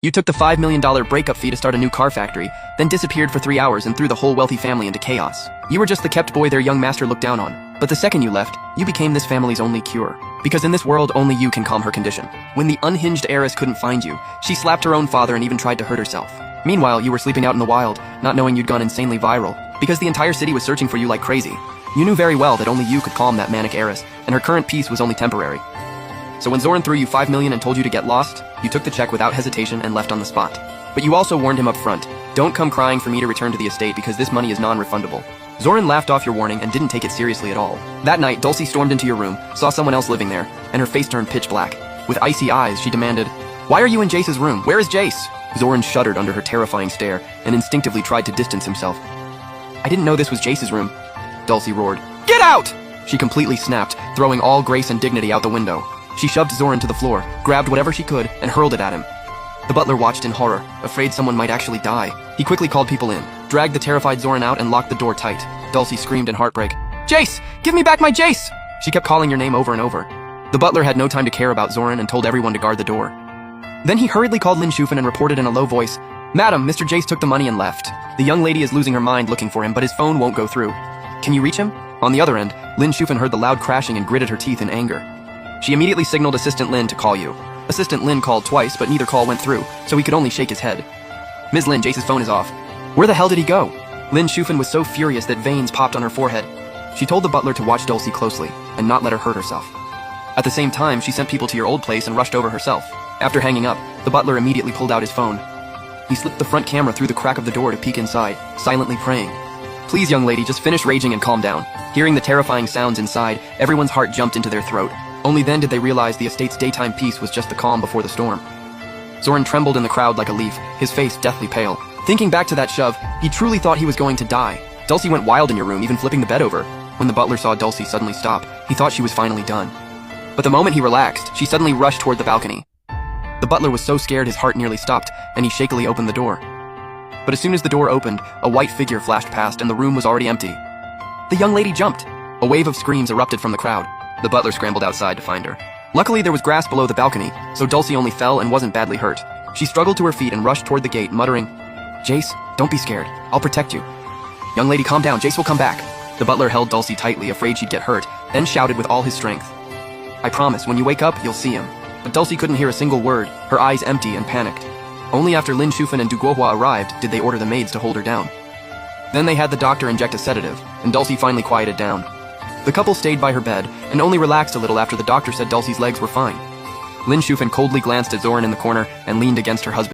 You took the $5 million breakup fee to start a new car factory, then disappeared for 3 hours and threw the whole wealthy family into chaos. You were just the kept boy their young master looked down on. But the second you left, you became this family's only cure. Because in this world, only you can calm her condition. When the unhinged heiress couldn't find you, she slapped her own father and even tried to hurt herself. Meanwhile, you were sleeping out in the wild, not knowing you'd gone insanely viral. Because the entire city was searching for you like crazy. You knew very well that only you could calm that manic heiress, and her current peace was only temporary. So when Zoran threw you $5 million and told you to get lost, you took the check without hesitation and left on the spot. But you also warned him up front, don't come crying for me to return to the estate because this money is non-refundable. Zoran laughed off your warning and didn't take it seriously at all. That night, Dulcie stormed into your room, saw someone else living there, and her face turned pitch black. With icy eyes, she demanded, "Why are you in Jace's room? Where is Jace?" Zoran shuddered under her terrifying stare and instinctively tried to distance himself. "I didn't know this was Jace's room," Dulcie roared. "Get out!" She completely snapped, throwing all grace and dignity out the window. She shoved Zoran to the floor, grabbed whatever she could, and hurled it at him. The butler watched in horror, afraid someone might actually die. He quickly called people in, dragged the terrified Zoran out, and locked the door tight. Dulcie screamed in heartbreak, "Jace! Give me back my Jace!" She kept calling your name over and over. The butler had no time to care about Zoran and told everyone to guard the door. Then he hurriedly called Lin Shufen and reported in a low voice, "Madam, Mr. Jace took the money and left. The young lady is losing her mind looking for him, but his phone won't go through. Can you reach him?" On the other end, Lin Shufen heard the loud crashing and gritted her teeth in anger. She immediately signaled Assistant Lin to call you. Assistant Lin called twice, but neither call went through, so he could only shake his head. "Ms. Lin, Jace's phone is off." "Where the hell did he go?" Lin Shufen was so furious that veins popped on her forehead. She told the butler to watch Dulcie closely, and not let her hurt herself. At the same time, she sent people to your old place and rushed over herself. After hanging up, the butler immediately pulled out his phone. He slipped the front camera through the crack of the door to peek inside, silently praying. "Please, young lady, just finish raging and calm down." Hearing the terrifying sounds inside, everyone's heart jumped into their throat. Only then did they realize the estate's daytime peace was just the calm before the storm. Zoran trembled in the crowd like a leaf, his face deathly pale. Thinking back to that shove, he truly thought he was going to die. Dulcie went wild in your room, even flipping the bed over. When the butler saw Dulcie suddenly stop, he thought she was finally done. But the moment he relaxed, she suddenly rushed toward the balcony. The butler was so scared his heart nearly stopped, and he shakily opened the door. But as soon as the door opened, a white figure flashed past and the room was already empty. The young lady jumped. A wave of screams erupted from the crowd. The butler scrambled outside to find her. Luckily, there was grass below the balcony, so Dulcie only fell and wasn't badly hurt. She struggled to her feet and rushed toward the gate, muttering, "Jace, don't be scared. I'll protect you." "Young lady, calm down. Jace will come back." The butler held Dulcie tightly, afraid she'd get hurt, then shouted with all his strength, "I promise, when you wake up, you'll see him." But Dulcie couldn't hear a single word, her eyes empty and panicked. Only after Lin Shufen and Du Guohua arrived did they order the maids to hold her down. Then they had the doctor inject a sedative, and Dulcie finally quieted down. The couple stayed by her bed, and only relaxed a little after the doctor said Dulcie's legs were fine. Lin Shufen coldly glanced at Zoran in the corner and leaned against her husband.